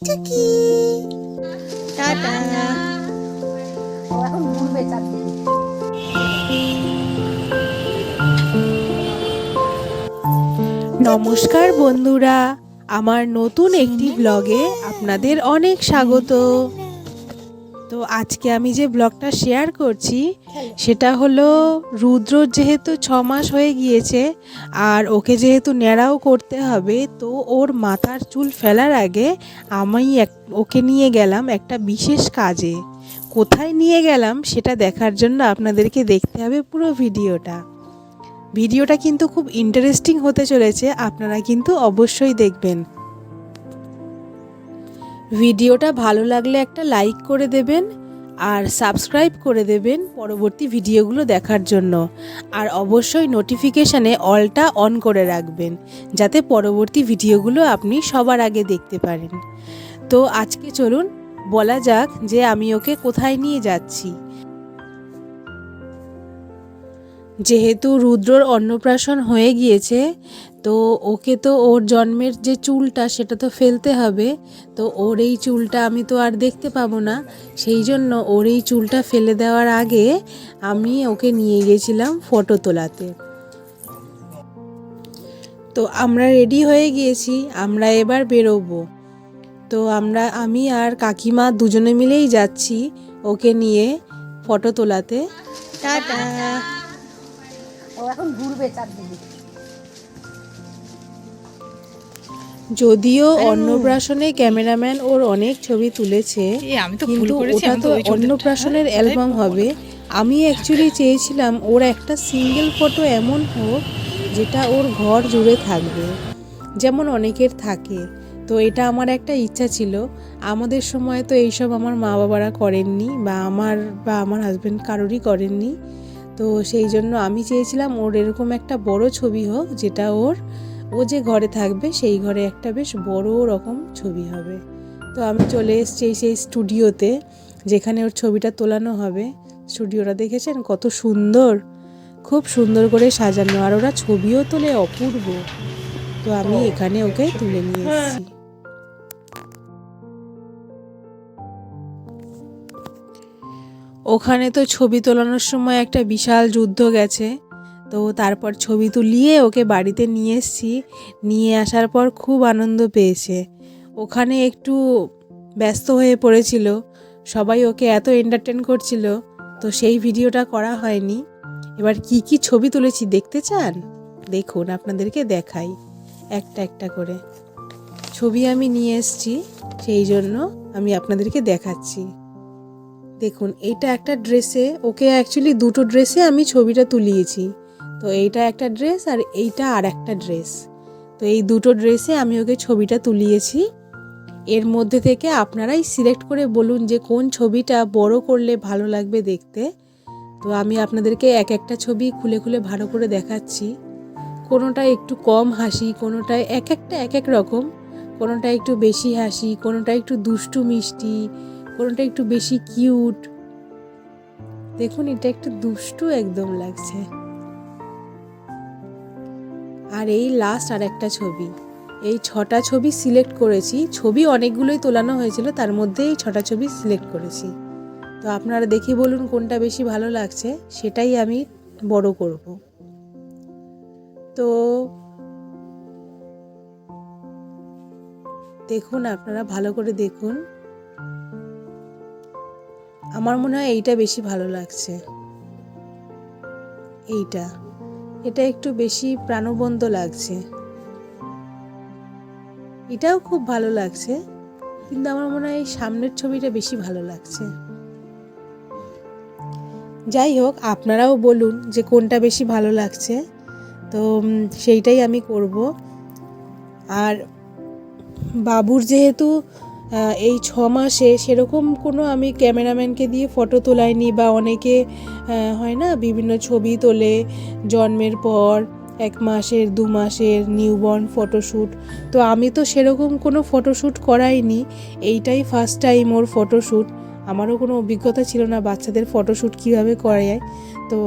টুকি টাটা। এখন ঘুরবে চারদিকে। নমস্কার বন্ধুরা, আমার নতুন একটি ব্লগে আপনাদের অনেক স্বাগত। তো আজকে আমি যে ব্লগটা শেয়ার করছি সেটা হলো রুদ্রর যেহেতু 6 মাস হয়ে গিয়েছে আর ওকে যেহেতু ন্যাড়াও করতে হবে, তো ওর মাথার চুল ফেলার আগে আমি ওকে নিয়ে গেলাম একটা বিশেষ কাজে। কোথায় নিয়ে গেলাম সেটা দেখার জন্য আপনাদেরকে দেখতে হবে পুরো ভিডিওটা কিন্তু খুব ইন্টারেস্টিং হতে চলেছে, আপনারা কিন্তু অবশ্যই দেখবেন। ভিডিওটা ভালো লাগলে একটা লাইক করে দেবেন আর সাবস্ক্রাইব করে দেবেন পরবর্তী ভিডিওগুলো দেখার জন্য। আর অবশ্যই নোটিফিকেশানে অলটা অন করে রাখবেন যাতে পরবর্তী ভিডিওগুলো আপনি সবার আগে দেখতে পারেন। তো আজকে চলুন বলা যাক যে আমি ওকে কোথায় নিয়ে যাচ্ছি। যেহেতু রুদ্রর অন্নপ্রাশন হয়ে গিয়েছে, তো ওকে তো ওর জন্মের যে চুলটা সেটা তো ফেলতে হবে। তো ওর এই চুলটা আমি তো আর দেখতে পাবো না, সেই জন্য ওর এই চুলটা ফেলে দেওয়ার আগে আমি ওকে নিয়ে গেছিলাম ফটো তোলাতে। তো আমরা রেডি হয়ে গিয়েছি, আমরা এবার বেরোবো। তো আমি আর কাকিমা দুজনে মিলেই যাচ্ছি ওকে নিয়ে ফটো তোলাতে। টাটা। ও এখন ঘুরবে চারদিকে। যদিও অন্নপ্রাশনে ক্যামেরাম্যান ওর অনেক ছবি তুলেছে, কিন্তু ওটা তো অন্নপ্রাশনের অ্যালবাম হবে। আমি অ্যাকচুয়ালি চেয়েছিলাম ওর একটা সিঙ্গেল ফটো এমন হোক যেটা ওর ঘর জুড়ে থাকবে, যেমন অনেকের থাকে। তো এটা আমার একটা ইচ্ছা ছিল। আমাদের সময় তো এইসব আমার মা বাবারা করেননি, বা আমার হাজব্যান্ড কারোরই করেননি। তো সেই জন্য আমি চেয়েছিলাম ওর এরকম একটা বড় ছবি হোক, যেটা ও যে ঘরে থাকবে সেই ঘরে একটা বেশ বড় রকম ছবি হবে। তো আমি চলে এসেছি সেই স্টুডিওতে যেখানে ওর ছবিটা তোলানো হবে। স্টুডিওটা দেখেছেন কত সুন্দর, খুব সুন্দর করে সাজানো, আর ওরা ছবিও তোলে অপূর্ব। তো আমি এখানে ওকে তুলে নিয়ে এসেছি। ওখানে তো ছবি তোলানোর সময় একটা বিশাল যুদ্ধ গেছে। তো তারপর ছবি তুলিয়ে ওকে বাড়িতে নিয়ে এসেছি। নিয়ে আসার পর খুব আনন্দ পেয়েছে। ওখানে একটু ব্যস্ত হয়ে পড়েছিল, সবাই ওকে এত এন্টারটেন করছিল, তো সেই ভিডিওটা করা হয়নি। এবার কি কি ছবি তুলেছি দেখতে চান? দেখুন, আপনাদেরকে দেখাই একটা একটা করে ছবি আমি নিয়ে এসেছি, সেই জন্য আমি আপনাদেরকে দেখাচ্ছি। দেখুন, এইটা একটা ড্রেসে, ওকে অ্যাকচুয়ালি দুটো ড্রেসে আমি ছবিটা তুলিয়েছি। তো এইটা একটা ড্রেস আর এইটা আর একটা ড্রেস। তো এই দুটো ড্রেসে আমি ওকে ছবিটা তুলিয়েছি। এর মধ্যে থেকে আপনারাই সিলেক্ট করে বলুন যে কোন ছবিটা বড় করলে ভালো লাগবে দেখতে। তো আমি আপনাদেরকে এক একটা ছবি খুলে খুলে ভালো করে দেখাচ্ছি। কোনোটা একটু কম হাসি, কোনোটায় এক একটা এক এক রকম, কোনোটা একটু বেশি হাসি, কোনোটা একটু দুষ্টু মিষ্টি, কোনোটা একটু বেশি কিউট। দেখুন, এটা একটু দুষ্টু একদম লাগছে। আর এই লাস্ট আর একটা ছবি। এই 6টা ছবি সিলেক্ট করেছি। ছবি অনেকগুলোই তোলানো হয়েছিল, তার মধ্যে এই 6টা ছবি সিলেক্ট করেছি। তো আপনারা দেখে বলুন কোনটা বেশি ভালো লাগছে, সেটাই আমি বড় করব। তো দেখুন, আপনারা ভালো করে দেখুন। আমার মনে হয় এইটা বেশি ভালো লাগছে। এটা একটু বেশি প্রাণবন্ত লাগছে। এটাও খুব ভালো লাগছে, কিন্তু আমার মনে হয় এই সামনের ছবিটা বেশি ভালো লাগছে। যাই হোক, আপনারাও বলুন যে কোনটা বেশি ভালো লাগছে, তো সেইটাই আমি করব। আর বাবুর যেহেতু এই 6 মাসে সেরকম কোনো আমি ক্যামেরাম্যানকে দিয়ে ফটো তোলাইনি, বা অনেকে হয় না বিভিন্ন ছবি তোলে জন্মের পর 1 মাসের 2 মাসের নিউবর্ন ফটোশ্যুট। তো আমি তো সেরকম কোনো ফটোশ্যুট করাইনি, এইটাই ফার্স্ট টাইম ওর ফটোশ্যুট। আমারও কোনো অভিজ্ঞতা ছিল না বাচ্চাদের ফটোশ্যুট কীভাবে করা যায়। তো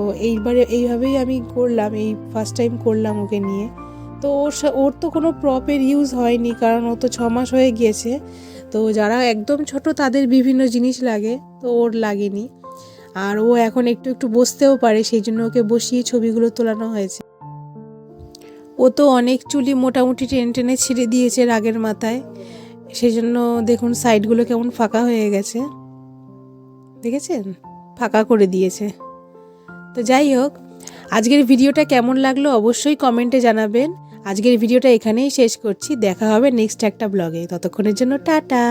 এইভাবেই আমি করলাম, এই ফার্স্ট টাইম করলাম ওকে নিয়ে। তো ওর তো কোনো প্রপের ইউজ হয়নি, কারণ ও তো 6 মাস হয়ে গিয়েছে। তো যারা একদম ছোট তাদের বিভিন্ন জিনিস লাগে, তো ওর লাগেনি। আর ও এখন একটু একটু বসতেও পারে, সেই জন্য ওকে বসিয়ে ছবিগুলো তোলানো হয়েছে। ও তো অনেক চুলই মোটামুটি টেনে টেনে ছিঁড়ে দিয়েছে রাগের মাথায়, সেই জন্য দেখুন সাইডগুলো কেমন ফাঁকা হয়ে গেছে, দেখেছেন, ফাঁকা করে দিয়েছে। তো যাই হোক, আজকের ভিডিওটা কেমন লাগলো অবশ্যই কমেন্টে জানাবেন। আজকের ভিডিওটা এখানেই শেষ করছি, দেখা হবে নেক্সট একটা ব্লগে। ততক্ষণের জন্য টাটা।